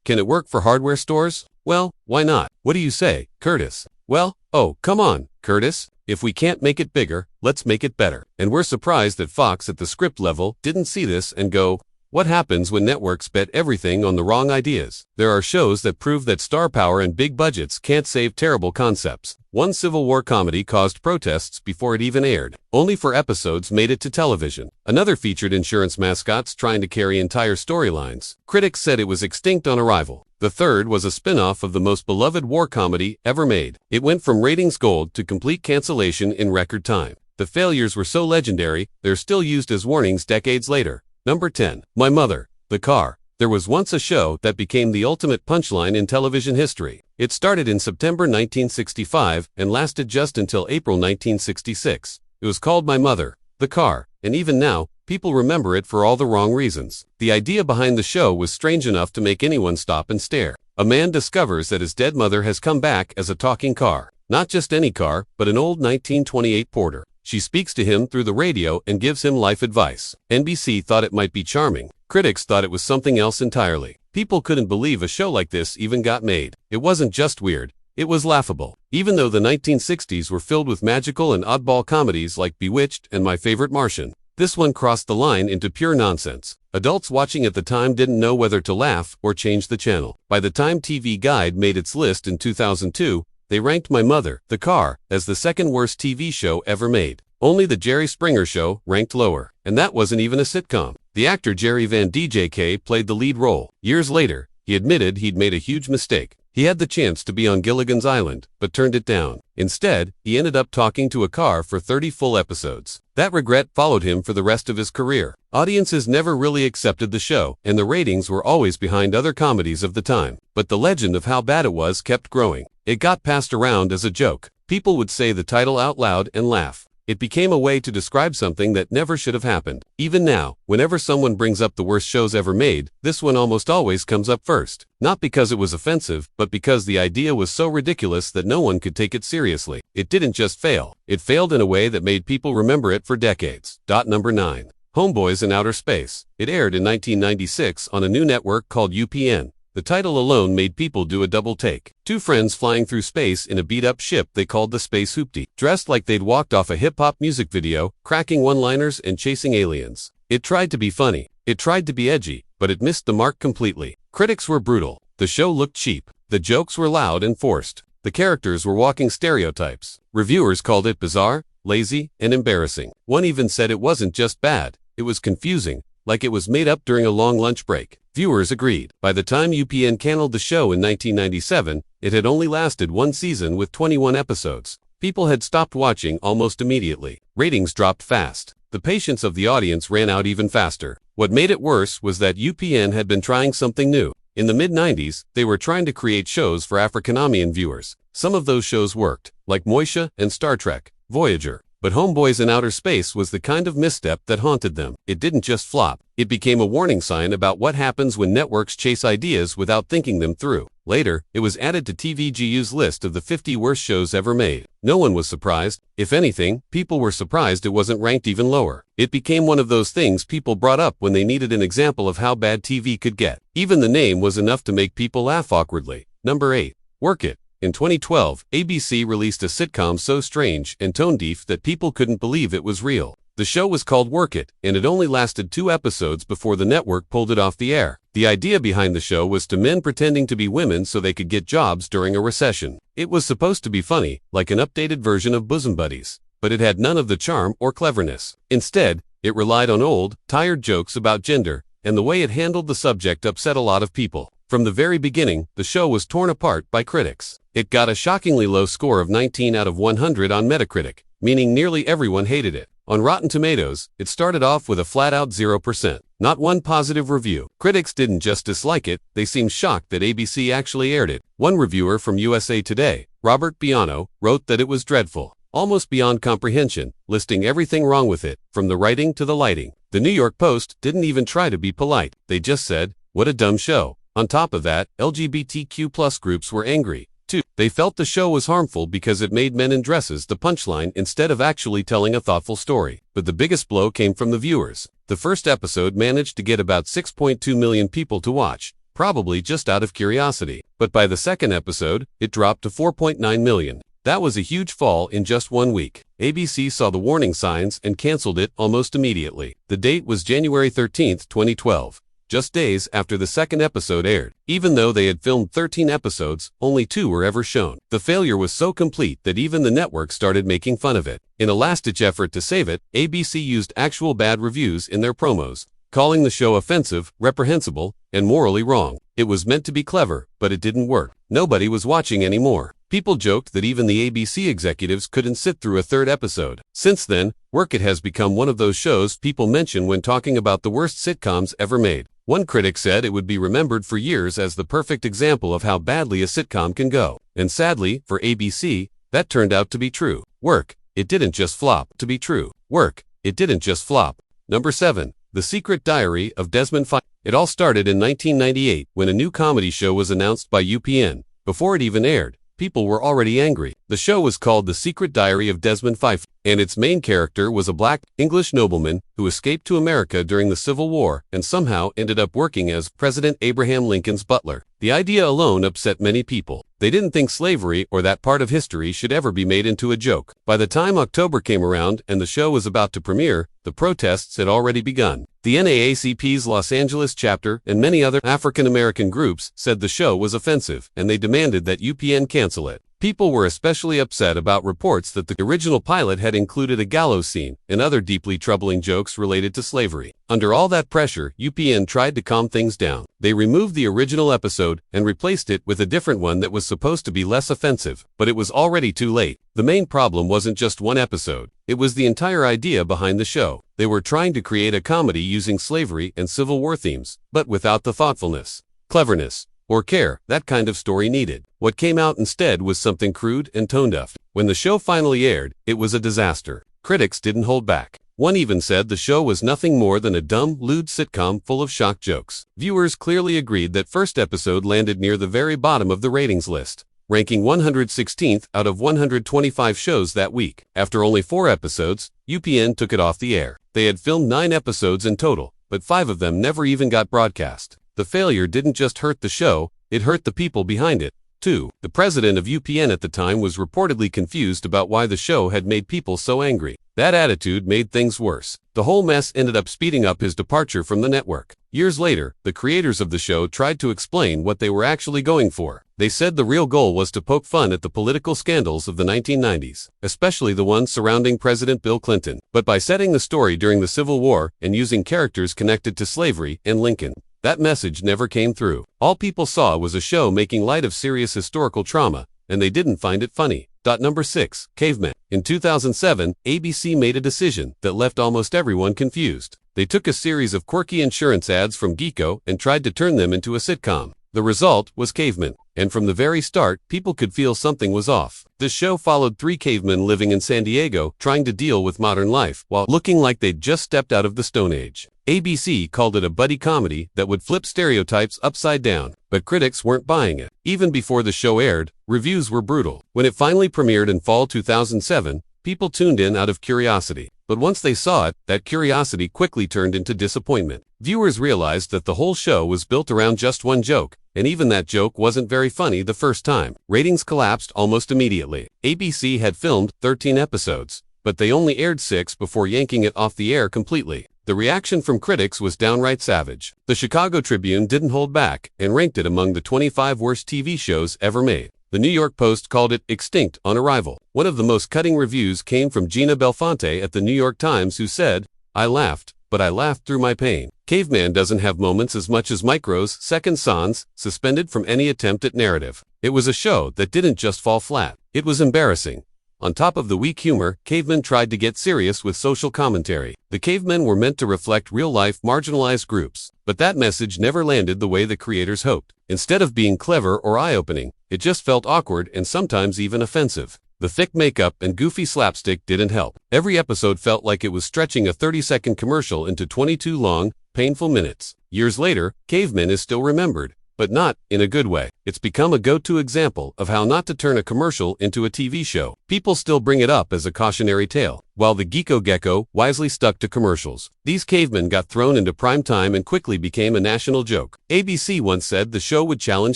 Can it work for hardware stores? Well, why not? What do you say, Curtis? Well, oh, come on, Curtis. If we can't make it bigger, let's make it better. And we're surprised that Fox at the script level didn't see this and go, what happens when networks bet everything on the wrong ideas? There are shows that prove that star power and big budgets can't save terrible concepts. One Civil War comedy caused protests before it even aired. Only 4 episodes made it to television. Another featured insurance mascots trying to carry entire storylines. Critics said it was extinct on arrival. The third was a spin-off of the most beloved war comedy ever made. It went from ratings gold to complete cancellation in record time. The failures were so legendary, they're still used as warnings decades later. Number 10. My Mother, the Car. There was once a show that became the ultimate punchline in television history. It started in September 1965 and lasted just until April 1966. It was called My Mother, the Car, and even now, people remember it for all the wrong reasons. The idea behind the show was strange enough to make anyone stop and stare. A man discovers that his dead mother has come back as a talking car. Not just any car, but an old 1928 Porter. She speaks to him through the radio and gives him life advice. NBC thought it might be charming. Critics thought it was something else entirely. People couldn't believe a show like this even got made. It wasn't just weird, it was laughable. Even though the 1960s were filled with magical and oddball comedies like Bewitched and My Favorite Martian, this one crossed the line into pure nonsense. Adults watching at the time didn't know whether to laugh or change the channel. By the time TV Guide made its list in 2002, they ranked My Mother, the Car, as the second worst TV show ever made. Only The Jerry Springer Show ranked lower, and that wasn't even a sitcom. The actor Jerry Van DJK played the lead role. Years later, he admitted he'd made a huge mistake. He had the chance to be on Gilligan's Island, but turned it down. Instead, he ended up talking to a car for 30 full episodes. That regret followed him for the rest of his career. Audiences never really accepted the show, and the ratings were always behind other comedies of the time. But the legend of how bad it was kept growing. It got passed around as a joke. People would say the title out loud and laugh. It became a way to describe something that never should have happened. Even now, whenever someone brings up the worst shows ever made, this one almost always comes up first. Not because it was offensive, but because the idea was so ridiculous that no one could take it seriously. It didn't just fail. It failed in a way that made people remember it for decades. Number 9. Homeboys in Outer Space. It aired in 1996 on a new network called UPN. The title alone made people do a double take. 2 friends flying through space in a beat-up ship they called the Space Hoopty, dressed like they'd walked off a hip-hop music video, cracking one-liners and chasing aliens. It tried to be funny. It tried to be edgy, but it missed the mark completely. Critics were brutal. The show looked cheap. The jokes were loud and forced. The characters were walking stereotypes. Reviewers called it bizarre, lazy, and embarrassing. One even said it wasn't just bad, it was confusing, like it was made up during a long lunch break. Viewers agreed. By the time UPN canceled the show in 1997, it had only lasted 1 season with 21 episodes. People had stopped watching almost immediately. Ratings dropped fast. The patience of the audience ran out even faster. What made it worse was that UPN had been trying something new. In the mid-90s, they were trying to create shows for African-American viewers. Some of those shows worked, like Moesha and Star Trek, Voyager. But Homeboys in Outer Space was the kind of misstep that haunted them. It didn't just flop. It became a warning sign about what happens when networks chase ideas without thinking them through. Later, it was added to TVGU's list of the 50 worst shows ever made. No one was surprised. If anything, people were surprised it wasn't ranked even lower. It became one of those things people brought up when they needed an example of how bad TV could get. Even the name was enough to make people laugh awkwardly. Number 8. Work It. In 2012, ABC released a sitcom so strange and tone-deaf that people couldn't believe it was real. The show was called Work It, and it only lasted 2 episodes before the network pulled it off the air. The idea behind the show was to men pretending to be women so they could get jobs during a recession. It was supposed to be funny, like an updated version of Bosom Buddies, but it had none of the charm or cleverness. Instead, it relied on old, tired jokes about gender, and the way it handled the subject upset a lot of people. From the very beginning, the show was torn apart by critics. It got a shockingly low score of 19 out of 100 on Metacritic, meaning nearly everyone hated it. On Rotten Tomatoes, it started off with a flat-out 0%. Not one positive review. Critics didn't just dislike it, they seemed shocked that ABC actually aired it. One reviewer from USA Today, Robert Biano, wrote that it was dreadful, almost beyond comprehension, listing everything wrong with it, from the writing to the lighting. The New York Post didn't even try to be polite. They just said, "What a dumb show." On top of that, LGBTQ+ groups were angry, too. They felt the show was harmful because it made men in dresses the punchline instead of actually telling a thoughtful story. But the biggest blow came from the viewers. The first episode managed to get about 6.2 million people to watch, probably just out of curiosity. But by the second episode, it dropped to 4.9 million. That was a huge fall in just 1 week. ABC saw the warning signs and canceled it almost immediately. The date was January 13, 2012. Just days after the second episode aired. Even though they had filmed 13 episodes, only 2 were ever shown. The failure was so complete that even the network started making fun of it. In a last-ditch effort to save it, ABC used actual bad reviews in their promos, calling the show offensive, reprehensible, and morally wrong. It was meant to be clever, but it didn't work. Nobody was watching anymore. People joked that even the ABC executives couldn't sit through a third episode. Since then, Work It has become one of those shows people mention when talking about the worst sitcoms ever made. One critic said it would be remembered for years as the perfect example of how badly a sitcom can go. And sadly, for ABC, that turned out to be true. Work It didn't just flop. To be true. Work It didn't just flop. Number 7. The Secret Diary of Desmond Fife. It all started in 1998 when a new comedy show was announced by UPN. Before it even aired, people were already angry. The show was called The Secret Diary of Desmond Fife, and its main character was a black English nobleman who escaped to America during the Civil War and somehow ended up working as President Abraham Lincoln's butler. The idea alone upset many people. They didn't think slavery or that part of history should ever be made into a joke. By the time October came around and the show was about to premiere, the protests had already begun. The NAACP's Los Angeles chapter and many other African-American groups said the show was offensive, and they demanded that UPN cancel it. People were especially upset about reports that the original pilot had included a gallows scene and other deeply troubling jokes related to slavery. Under all that pressure, UPN tried to calm things down. They removed the original episode and replaced it with a different one that was supposed to be less offensive, but it was already too late. The main problem wasn't just one episode. It was the entire idea behind the show. They were trying to create a comedy using slavery and Civil War themes, but without the thoughtfulness, cleverness, or care that kind of story needed. What came out instead was something crude and tone-deaf. When the show finally aired, it was a disaster. Critics didn't hold back. One even said the show was nothing more than a dumb, lewd sitcom full of shock jokes. Viewers clearly agreed that first episode landed near the very bottom of the ratings list, ranking 116th out of 125 shows that week. After only 4 episodes, UPN took it off the air. They had filmed 9 episodes in total, but 5 of them never even got broadcast. The failure didn't just hurt the show, it hurt the people behind it, too. The president of UPN at the time was reportedly confused about why the show had made people so angry. That attitude made things worse. The whole mess ended up speeding up his departure from the network. Years later, the creators of the show tried to explain what they were actually going for. They said the real goal was to poke fun at the political scandals of the 1990s, especially the ones surrounding President Bill Clinton. But by setting the story during the Civil War and using characters connected to slavery and Lincoln, that message never came through. All people saw was a show making light of serious historical trauma, and they didn't find it funny. Number 6. Cavemen. In 2007, ABC made a decision that left almost everyone confused. They took a series of quirky insurance ads from Geeko and tried to turn them into a sitcom. The result was Cavemen, and from the very start, people could feel something was off. This show followed 3 cavemen living in San Diego, trying to deal with modern life, while looking like they'd just stepped out of the Stone Age. ABC called it a buddy comedy that would flip stereotypes upside down, but critics weren't buying it. Even before the show aired, reviews were brutal. When it finally premiered in fall 2007, people tuned in out of curiosity. But once they saw it, that curiosity quickly turned into disappointment. Viewers realized that the whole show was built around just one joke, and even that joke wasn't very funny the first time. Ratings collapsed almost immediately. ABC had filmed 13 episodes, but they only aired 6 before yanking it off the air completely. The reaction from critics was downright savage. The Chicago Tribune didn't hold back and ranked it among the 25 worst TV shows ever made. The New York Post called it extinct on arrival. One of the most cutting reviews came from Gina Belfonte at the New York Times, who said, "I laughed, but I laughed through my pain. Caveman doesn't have moments as much as Micro's second sans, suspended from any attempt at narrative. It was a show that didn't just fall flat. It was embarrassing." On top of the weak humor, Cavemen tried to get serious with social commentary. The cavemen were meant to reflect real-life marginalized groups, but that message never landed the way the creators hoped. Instead of being clever or eye-opening, it just felt awkward and sometimes even offensive. The thick makeup and goofy slapstick didn't help. Every episode felt like it was stretching a 30-second commercial into 22 long, painful minutes. Years later, Cavemen is still remembered, but not in a good way. It's become a go-to example of how not to turn a commercial into a TV show. People still bring it up as a cautionary tale, while the Geeko Gecko wisely stuck to commercials. These cavemen got thrown into prime time and quickly became a national joke. ABC once said the show would challenge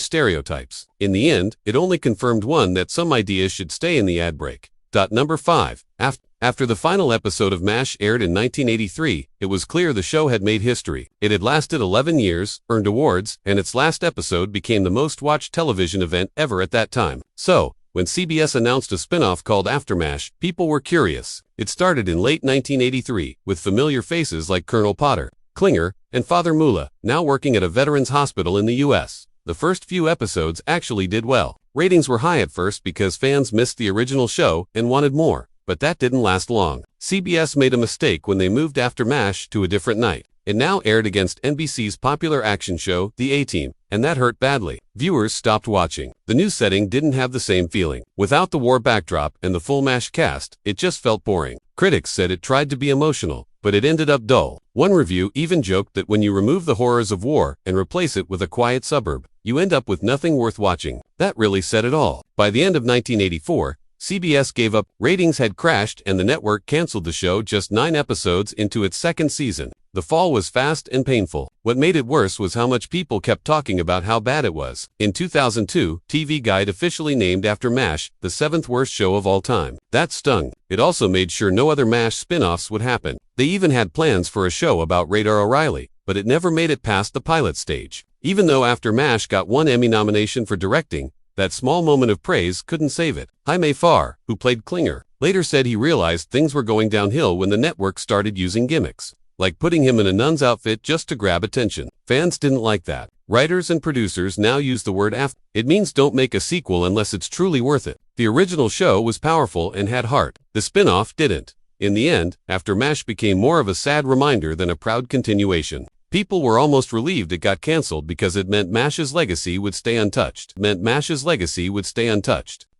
stereotypes. In the end, it only confirmed one, that some ideas should stay in the ad break. Number 5. After the final episode of MASH aired in 1983, it was clear the show had made history. It had lasted 11 years, earned awards, and its last episode became the most watched television event ever at that time. So, when CBS announced a spinoff called After MASH, people were curious. It started in late 1983, with familiar faces like Colonel Potter, Klinger, and Father Moolah, now working at a veterans hospital in the U.S. The first few episodes actually did well. Ratings were high at first because fans missed the original show and wanted more, but that didn't last long. CBS made a mistake when they moved After MASH to a different night. It now aired against NBC's popular action show, The A-Team, and that hurt badly. Viewers stopped watching. The new setting didn't have the same feeling. Without the war backdrop and the full MASH cast, it just felt boring. Critics said it tried to be emotional, but it ended up dull. One review even joked that when you remove the horrors of war and replace it with a quiet suburb, you end up with nothing worth watching. That really said it all. By the end of 1984, CBS gave up, ratings had crashed, and the network canceled the show just 9 episodes into its second season. The fall was fast and painful. What made it worse was how much people kept talking about how bad it was. In 2002, TV Guide officially named After MASH the 7th worst show of all time. That stung. It also made sure no other MASH spin-offs would happen. They even had plans for a show about Radar O'Reilly, but it never made it past the pilot stage. Even though After MASH got 1 Emmy nomination for directing, that small moment of praise couldn't save it. Jaime Farr, who played Klinger, later said he realized things were going downhill when the network started using gimmicks, like putting him in a nun's outfit just to grab attention. Fans didn't like that. Writers and producers now use the word after. It means don't make a sequel unless it's truly worth it. The original show was powerful and had heart. The spin-off didn't. In the end, After MASH became more of a sad reminder than a proud continuation. People were almost relieved it got canceled because it meant MASH's legacy would stay untouched.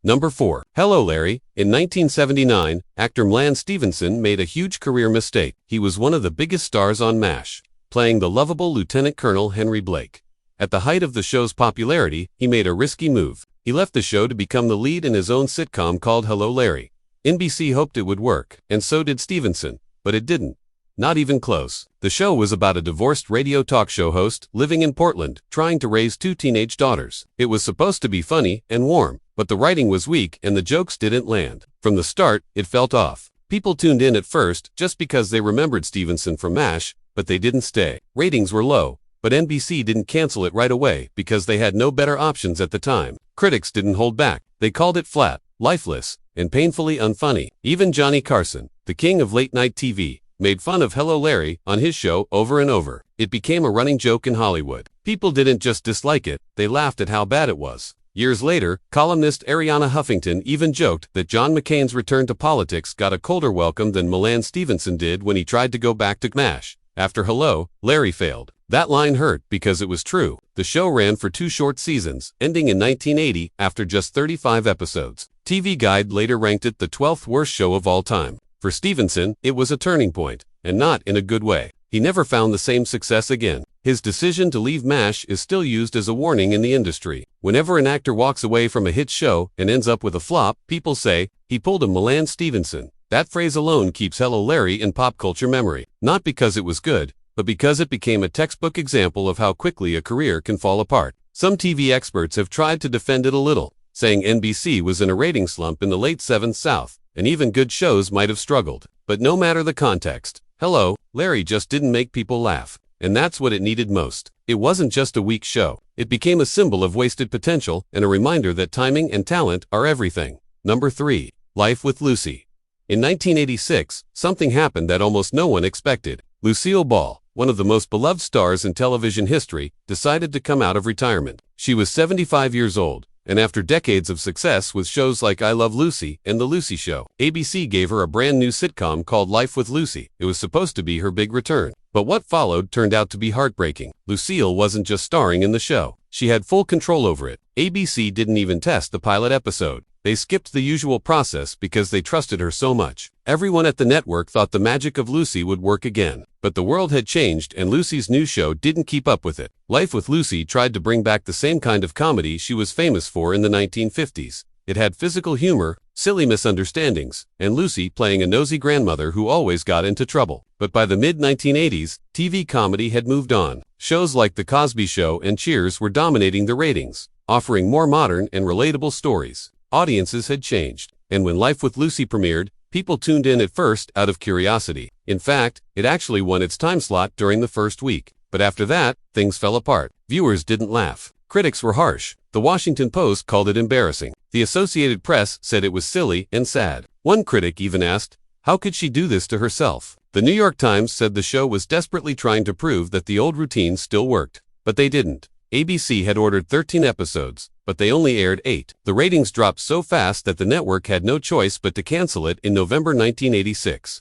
Number 4. Hello Larry. In 1979, actor Mlan Stevenson made a huge career mistake. He was one of the biggest stars on MASH, playing the lovable Lieutenant Colonel Henry Blake. At the height of the show's popularity, he made a risky move. He left the show to become the lead in his own sitcom called Hello Larry. NBC hoped it would work, and so did Stevenson, but it didn't. Not even close. The show was about a divorced radio talk show host living in Portland, trying to raise 2 teenage daughters. It was supposed to be funny and warm, but the writing was weak and the jokes didn't land. From the start, it felt off. People tuned in at first just because they remembered Stevenson from MASH, but they didn't stay. Ratings were low, but NBC didn't cancel it right away because they had no better options at the time. Critics didn't hold back. They called it flat, lifeless, and painfully unfunny. Even Johnny Carson, the king of late-night TV, made fun of Hello Larry on his show over and over. It became a running joke in Hollywood. People didn't just dislike it, they laughed at how bad it was. Years later, columnist Arianna Huffington even joked that John McCain's return to politics got a colder welcome than Mlan Stevenson did when he tried to go back to MASH. After Hello, Larry failed. That line hurt because it was true. The show ran for 2 short seasons, ending in 1980 after just 35 episodes. TV Guide later ranked it the 12th worst show of all time. For Stevenson, it was a turning point, and not in a good way. He never found the same success again. His decision to leave MASH is still used as a warning in the industry. Whenever an actor walks away from a hit show and ends up with a flop, people say, he pulled a Mlan Stevenson. That phrase alone keeps Hello Larry in pop culture memory. Not because it was good, but because it became a textbook example of how quickly a career can fall apart. Some TV experts have tried to defend it a little, saying NBC was in a rating slump in the late 7th South, and even good shows might have struggled. But no matter the context, Hello Larry just didn't make people laugh, and that's what it needed most. It wasn't just a weak show. It became a symbol of wasted potential and a reminder that timing and talent are everything. Number 3. Life with Lucy. In 1986, something happened that almost no one expected. Lucille Ball, one of the most beloved stars in television history, decided to come out of retirement. She was 75 years old, and after decades of success with shows like I Love Lucy and The Lucy Show, ABC gave her a brand new sitcom called Life with Lucy. It was supposed to be her big return. But what followed turned out to be heartbreaking. Lucille wasn't just starring in the show. She had full control over it. ABC didn't even test the pilot episode. They skipped the usual process because they trusted her so much. Everyone at the network thought the magic of Lucy would work again. But the world had changed and Lucy's new show didn't keep up with it. Life with Lucy tried to bring back the same kind of comedy she was famous for in the 1950s. It had physical humor, silly misunderstandings, and Lucy playing a nosy grandmother who always got into trouble. But by the mid-1980s, TV comedy had moved on. Shows like The Cosby Show and Cheers were dominating the ratings, offering more modern and relatable stories. Audiences had changed, and when Life with Lucy premiered, people tuned in at first out of curiosity. In fact, it actually won its time slot during the first week. But after that, things fell apart. Viewers didn't laugh. Critics were harsh. The Washington Post called it embarrassing. The Associated Press said it was silly and sad. One critic even asked, how could she do this to herself? The New York Times said the show was desperately trying to prove that the old routine still worked. But they didn't. ABC had ordered 13 episodes, but they only aired 8. The ratings dropped so fast that the network had no choice but to cancel it in November 1986.